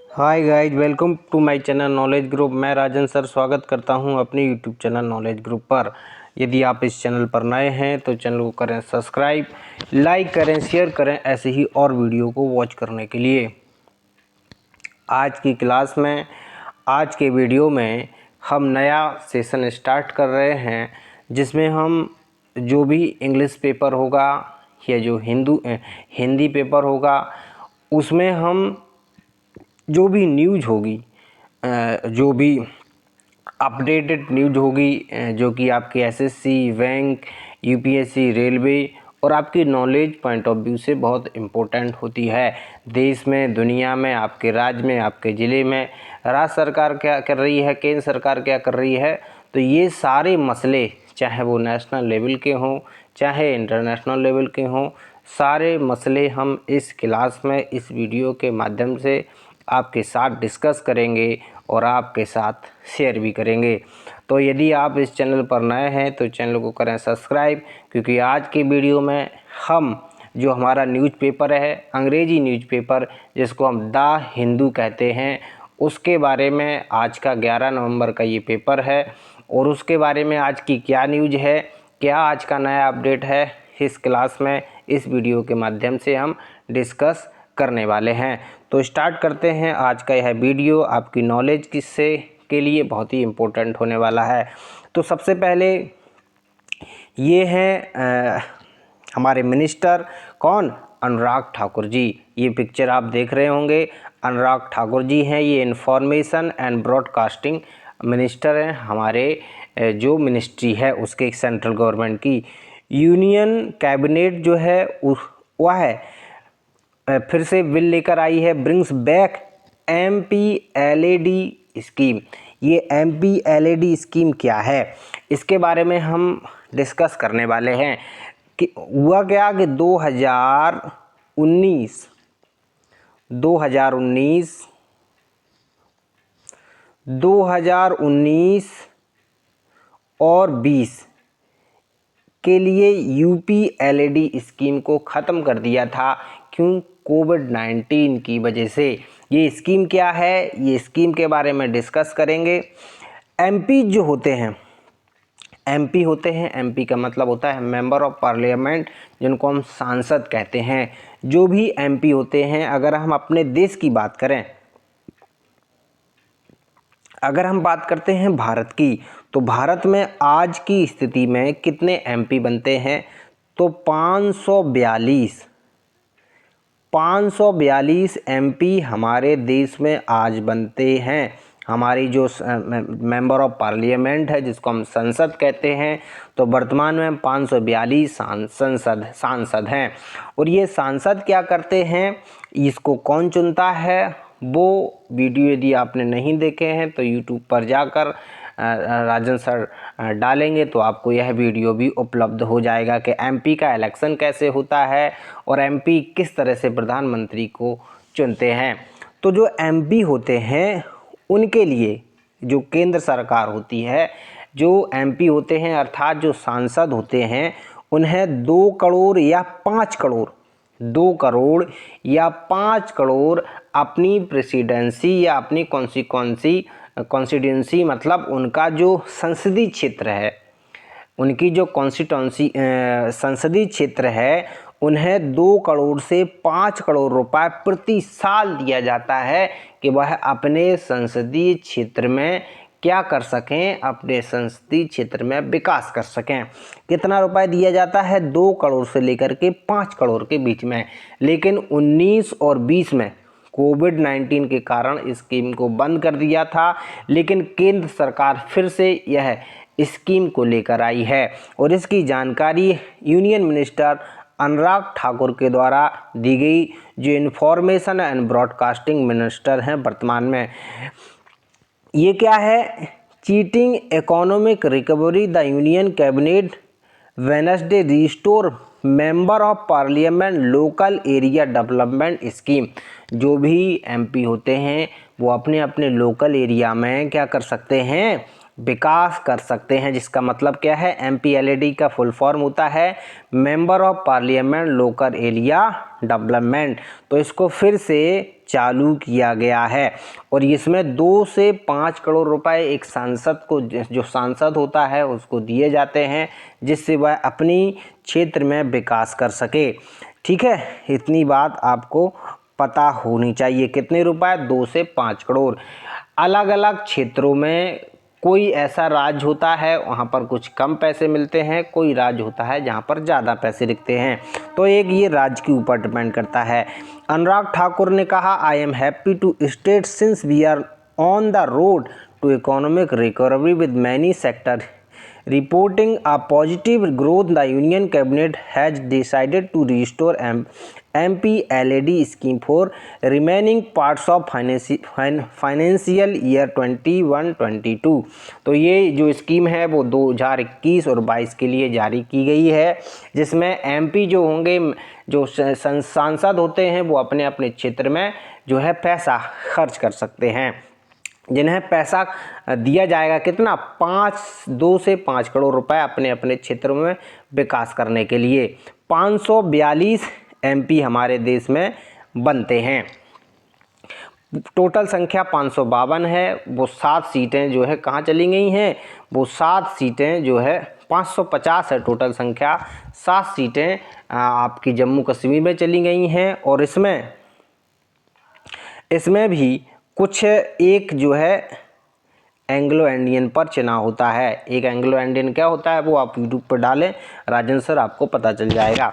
Hi guys, welcome to my channel knowledge group. मैं Rajan sir स्वागत करता हूं अपने यूट्यूब चैनल नॉलेज ग्रुप पर। यदि आप इस चैनल पर नए हैं तो चैनल को करें सब्सक्राइब, लाइक करें, शेयर करें ऐसे ही और वीडियो को वॉच करने के लिए। आज की क्लास में, आज के वीडियो में हम नया सेशन स्टार्ट कर रहे हैं, जिसमें हम जो भी इंग्लिश पेपर होगा या जो हिंदी पेपर होगा, उसमें हम जो भी न्यूज़ होगी, जो भी अपडेटेड न्यूज़ होगी, जो कि आपके एसएससी, बैंक, यूपीएससी, रेलवे और आपकी नॉलेज पॉइंट ऑफ व्यू से बहुत इम्पोर्टेंट होती है। देश में, दुनिया में, आपके राज्य में, आपके ज़िले में राज्य सरकार क्या कर रही है, केंद्र सरकार क्या कर रही है, तो ये सारे मसले, चाहे वो नेशनल लेवल के हों चाहे इंटरनेशनल लेवल के हों, सारे मसले हम इस क्लास में, इस वीडियो के माध्यम से आपके साथ डिस्कस करेंगे और आपके साथ शेयर भी करेंगे। तो यदि आप इस चैनल पर नए हैं तो चैनल को करें सब्सक्राइब, क्योंकि आज की वीडियो में हम जो हमारा न्यूज़पेपर है, अंग्रेजी न्यूज़पेपर जिसको हम द हिंदू कहते हैं, उसके बारे में आज का 11 नवंबर का ये पेपर है और उसके बारे में आज की क्या न्यूज़ है, क्या आज का नया अपडेट है, इस क्लास में इस वीडियो के माध्यम से हम डिस्कस करने वाले हैं। तो स्टार्ट करते हैं। आज का यह वीडियो आपकी नॉलेज किससे के लिए बहुत ही इम्पोर्टेंट होने वाला है। तो सबसे पहले ये हैं हमारे मिनिस्टर, कौन? अनुराग ठाकुर जी। ये पिक्चर आप देख रहे होंगे, अनुराग ठाकुर जी हैं। ये इंफॉर्मेशन एंड ब्रॉडकास्टिंग मिनिस्टर हैं, हमारे जो मिनिस्ट्री है उसके, सेंट्रल गवर्नमेंट की। यूनियन कैबिनेट जो है वह है फिर से बिल लेकर आई है, ब्रिंग्स बैक MPLAD स्कीम। ये MPLAD स्कीम क्या है, इसके बारे में हम डिस्कस करने वाले हैं कि हुआ क्या कि 2019 और 20 के लिए UPLAD स्कीम को ख़त्म कर दिया था। क्यों? कोविड-19 की वजह से। ये स्कीम क्या है, ये स्कीम के बारे में डिस्कस करेंगे। MP जो होते हैं, MP का मतलब होता है मेंबर ऑफ पार्लियामेंट, जिनको हम सांसद कहते हैं। जो भी MP होते हैं, अगर हम अपने देश की बात करें, अगर हम बात करते हैं भारत की, तो भारत में आज की स्थिति में कितने MP बनते हैं? तो 542 MP हमारे देश में आज बनते हैं। हमारी जो मेंबर ऑफ पार्लियामेंट है, जिसको हम संसद कहते हैं, तो वर्तमान में 542 सांसद हैं। और ये सांसद क्या करते हैं, इसको कौन चुनता है, वो वीडियो यदि आपने नहीं देखे हैं तो यूट्यूब पर जाकर राजन सर डालेंगे तो आपको यह वीडियो भी उपलब्ध हो जाएगा कि MP का इलेक्शन कैसे होता है और MP किस तरह से प्रधानमंत्री को चुनते हैं। तो जो MP होते हैं, उनके लिए जो केंद्र सरकार होती है, जो MP होते हैं अर्थात जो सांसद होते हैं, उन्हें 2 करोड़ या 5 करोड़, 2 करोड़ या 5 करोड़ अपनी प्रेसिडेंसी या अपनी कॉन्स्टिट्यूंसी मतलब उनका जो संसदीय क्षेत्र है, उनकी जो कॉन्स्टिट्यूंसी संसदीय क्षेत्र है, उन्हें 2 करोड़ से 5 करोड़ रुपए प्रति साल दिया जाता है कि वह अपने संसदीय क्षेत्र में क्या कर सकें, अपने संसदीय क्षेत्र में विकास कर सकें। कितना रुपए दिया जाता है? 2 करोड़ से लेकर के 5 करोड़ के बीच में। लेकिन 19 और 20 में कोविड-19 के कारण इस स्कीम को बंद कर दिया था, लेकिन केंद्र सरकार फिर से यह स्कीम को लेकर आई है और इसकी जानकारी यूनियन मिनिस्टर अनुराग ठाकुर के द्वारा दी गई, जो इंफॉर्मेशन एंड ब्रॉडकास्टिंग मिनिस्टर हैं वर्तमान में। ये क्या है? Cheating economic recovery, the union cabinet Wednesday restore member of parliament local area development scheme. जो भी MP होते हैं वो अपने अपने लोकल एरिया में क्या कर सकते हैं, विकास कर सकते हैं, जिसका मतलब क्या है, MPLAD का फुल फॉर्म होता है member of parliament local area development. तो इसको फिर से चालू किया गया है और इसमें 2 से 5 करोड़ रुपए एक सांसद को, जो सांसद होता है उसको दिए जाते हैं, जिससे वह अपनी क्षेत्र में विकास कर सके। ठीक है, इतनी बात आपको पता होनी चाहिए। कितने रुपए? 2 से 5 करोड़। अलग अलग क्षेत्रों में कोई ऐसा राज्य होता है वहाँ पर कुछ कम पैसे मिलते हैं, कोई राज्य होता है जहाँ पर ज़्यादा पैसे दिखते हैं, तो एक ये राज्य के ऊपर डिपेंड करता है। अनुराग ठाकुर ने कहा, I am happy to state since we are on the road to economic recovery with many sector reporting a positive growth, the Union Cabinet has decided to restore MPLAD scheme for remaining parts of financial year 21-22। तो ये जो scheme है वो 2021 और 22 के लिए जारी की गई है, जिसमें MP जो होंगे, जो सांसद होते हैं, वो अपने अपने क्षेत्र में जो है पैसा खर्च कर सकते हैं, जिन्हें पैसा दिया जाएगा कितना, 2 से 5 करोड़ रुपए अपने अपने क्षेत्रों में विकास करने के लिए। 542 MP हमारे देश में बनते हैं। टोटल संख्या 552 है। वो 7 सीटें जो है कहाँ चली गई हैं, वो 7 सीटें जो है 550 है टोटल संख्या, 7 सीटें आपकी जम्मू कश्मीर में चली गई हैं। और इसमें भी कुछ एक जो है एंग्लो इंडियन पर चुनाव होता है। एक एंग्लो इंडियन क्या होता है वो आप यूट्यूब पर डालें राजन सर, आपको पता चल जाएगा।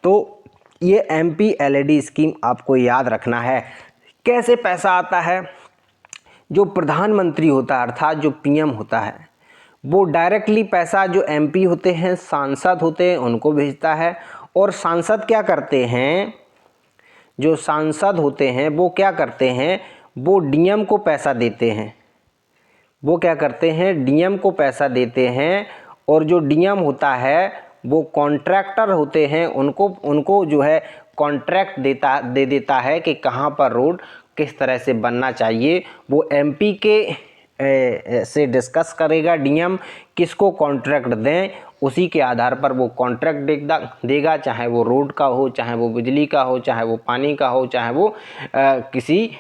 तो ये MPLAD स्कीम आपको याद रखना है। कैसे पैसा आता है? जो प्रधानमंत्री होता है अर्थात जो PM होता है, वो डायरेक्टली पैसा जो MP होते हैं, सांसद होते हैं, उनको भेजता है। और सांसद क्या करते हैं, जो सांसद होते हैं वो क्या करते हैं, वो DM को पैसा देते हैं। वो क्या करते हैं, DM को पैसा देते हैं। और जो DM होता है वो कॉन्ट्रैक्टर होते हैं, उनको जो है कॉन्ट्रैक्ट दे देता है कि कहाँ पर रोड किस तरह से बनना चाहिए। वो MP के से डिस्कस करेगा, DM किसको कॉन्ट्रैक्ट दें, उसी के आधार पर वो कॉन्ट्रैक्ट देगा, चाहे वो रोड का हो, चाहे वो बिजली का हो, चाहे वो पानी का हो, चाहे वो किसी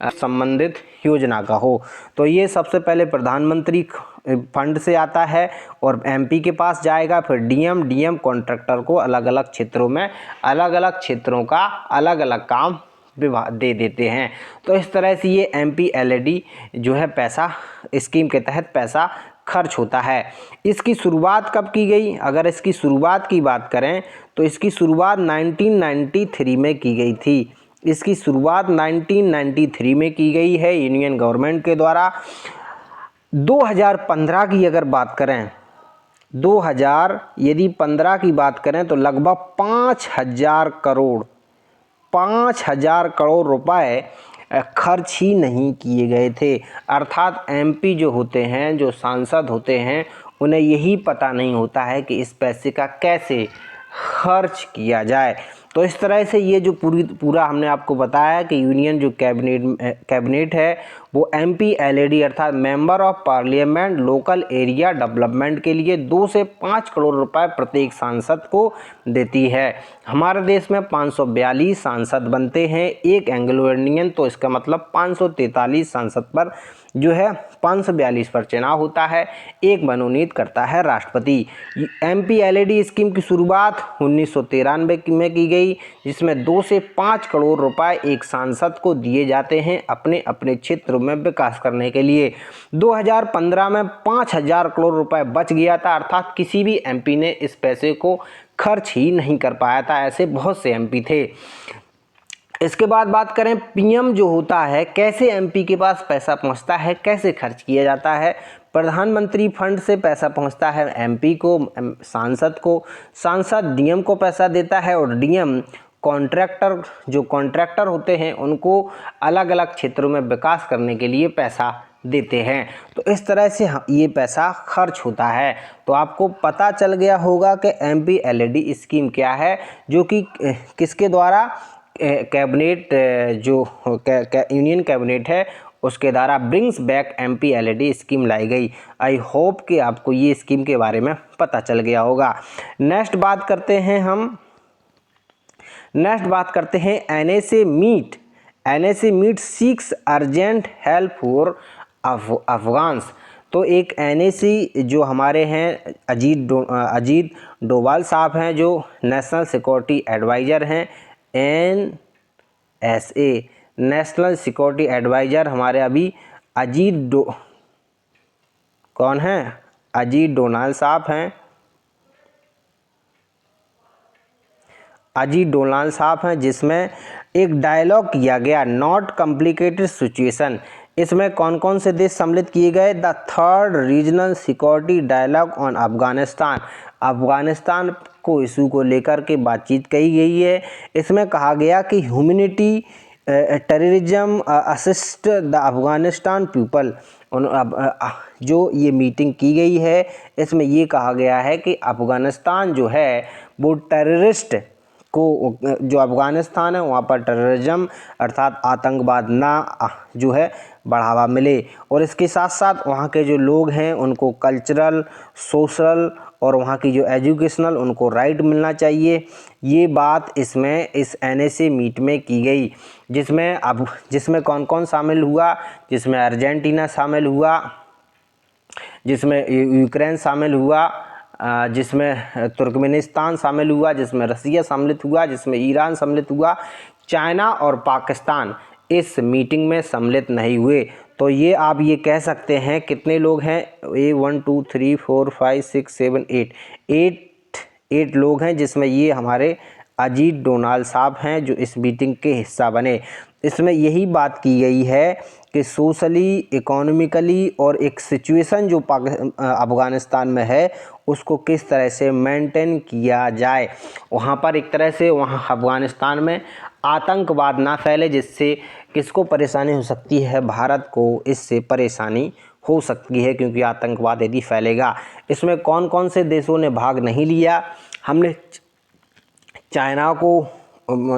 संबंधित योजना का हो। तो ये सबसे पहले प्रधानमंत्री फंड से आता है और MP के पास जाएगा, फिर DM कॉन्ट्रैक्टर को अलग अलग क्षेत्रों में अलग अलग क्षेत्रों का अलग अलग काम दे देते हैं। तो इस तरह से ये MPLAD जो है पैसा, स्कीम के तहत पैसा खर्च होता है। इसकी शुरुआत कब की गई? अगर इसकी शुरुआत की बात करें तो इसकी शुरुआत 1993 में की गई थी। इसकी शुरुआत 1993 में की गई है यूनियन गवर्नमेंट के द्वारा। 2015 की अगर बात करें, 2015 की बात करें तो लगभग 5,000 करोड़ रुपए खर्च ही नहीं किए गए थे। अर्थात MP जो होते हैं, जो सांसद होते हैं, उन्हें यही पता नहीं होता है कि इस पैसे का कैसे खर्च किया जाए। तो इस तरह से ये जो पूरा हमने आपको बताया कि यूनियन जो कैबिनेट है वो MPLAD अर्थात member of parliament local area development के लिए 2 से 5 करोड़ रुपए प्रत्येक सांसद को देती है। हमारे देश में 542 सांसद बनते हैं, एक एंग्लो इंडियन, तो इसका मतलब 543 सांसद पर जो है 542 पर चुनाव होता है, एक मनोनीत करता है राष्ट्रपति। MPLAD स्कीम की शुरुआत 1993 में की गई, जिसमें 2 से 5 करोड़ रुपए एक सांसद को दिए जाते हैं अपने अपने क्षेत्रों में विकास करने के लिए। 2015 में 5,000 करोड़ रुपए बच गया था, अर्थात किसी भी MP ने इस पैसे को खर्च ही नहीं कर पाया था। ऐसे बहुत से MP थे। इसके बाद बात करें PM जो होता है, कैसे MP के पास पैसा पहुंचता है, कैसे खर्च किया जाता है। प्रधानमंत्री फंड से पैसा पहुंचता है MP को, सांसद को, सांसद DM को पैसा देता है और DM कॉन्ट्रैक्टर होते हैं उनको अलग अलग क्षेत्रों में विकास करने के लिए पैसा देते हैं। तो इस तरह से ये पैसा खर्च होता है। तो आपको पता चल गया होगा कि MPLAD स्कीम क्या है, जो कि किसके द्वारा कैबिनेट जो यूनियन कैबिनेट है उसके द्वारा ब्रिंग्स बैक MPLAD स्कीम लाई गई। आई होप कि आपको ये स्कीम के बारे में पता चल गया होगा। नेक्स्ट बात करते हैं NSA meet seeks urgent help for Afghans. तो एक NSA जो हमारे हैं अजीत डोभाल साहब हैं, जो नेशनल सिक्योरिटी एडवाइज़र हैं, NSA नेशनल सिक्योरिटी एडवाइज़र हमारे अभी कौन हैं? अजीत डोभाल साहब हैं। अजीत डोभाल साहब हैं, जिसमें एक डायलॉग किया गया, नॉट कॉम्प्लिकेटेड सिचुएशन। इसमें कौन कौन से देश सम्मिलित किए गए? The third regional security dialogue on Afghanistan. Afghanistan को इशू को लेकर के बातचीत कही गई है। इसमें कहा गया कि humanity terrorism assist the Afghanistan people. जो ये मीटिंग की गई है, इसमें ये कहा गया है कि अफगानिस्तान जो है वो टेररिस्ट को, जो अफगानिस्तान है वहाँ पर टेररिज्म अर्थात आतंकवाद ना जो है बढ़ावा मिले, और इसके साथ साथ वहाँ के जो लोग हैं उनको कल्चरल, सोशल और वहाँ की जो एजुकेशनल उनको राइट मिलना चाहिए। ये बात इसमें इस NSA मीट में की गई, जिसमें कौन कौन शामिल हुआ? जिसमें अर्जेंटीना शामिल हुआ, जिसमें यूक्रेन शामिल हुआ, जिसमें तुर्कमेनिस्तान शामिल हुआ, जिसमें रसिया सम्मिलित हुआ, जिसमें ईरान सम्मिलित हुआ। चाइना और पाकिस्तान इस मीटिंग में सम्मिलित नहीं हुए। तो ये आप ये कह सकते हैं कितने लोग हैं? 1 2 3 4 5 6 7 8 लोग हैं, जिसमें ये हमारे अजीत डोभाल साहब हैं जो इस मीटिंग के हिस्सा बने। इसमें यही बात की गई है कि सोशली, इकोनॉमिकली और एक सिचुएशन जो अफ़गानिस्तान में है उसको किस तरह से मेंटेन किया जाए। वहाँ पर एक तरह से वहाँ अफ़गानिस्तान में आतंकवाद ना फैले, जिससे किसको परेशानी हो सकती है? भारत को इससे परेशानी हो सकती है, क्योंकि आतंकवाद यदि फैलेगा। इसमें कौन कौन से देशों ने भाग नहीं लिया? हमने चाइना को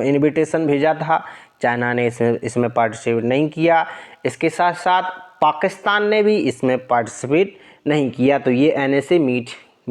इनविटेशन भेजा था, चाइना ने इसमें पार्टिसिपेट नहीं किया। इसके साथ साथ पाकिस्तान ने भी इसमें पार्टिसिपेट नहीं किया। तो ये NSA मीट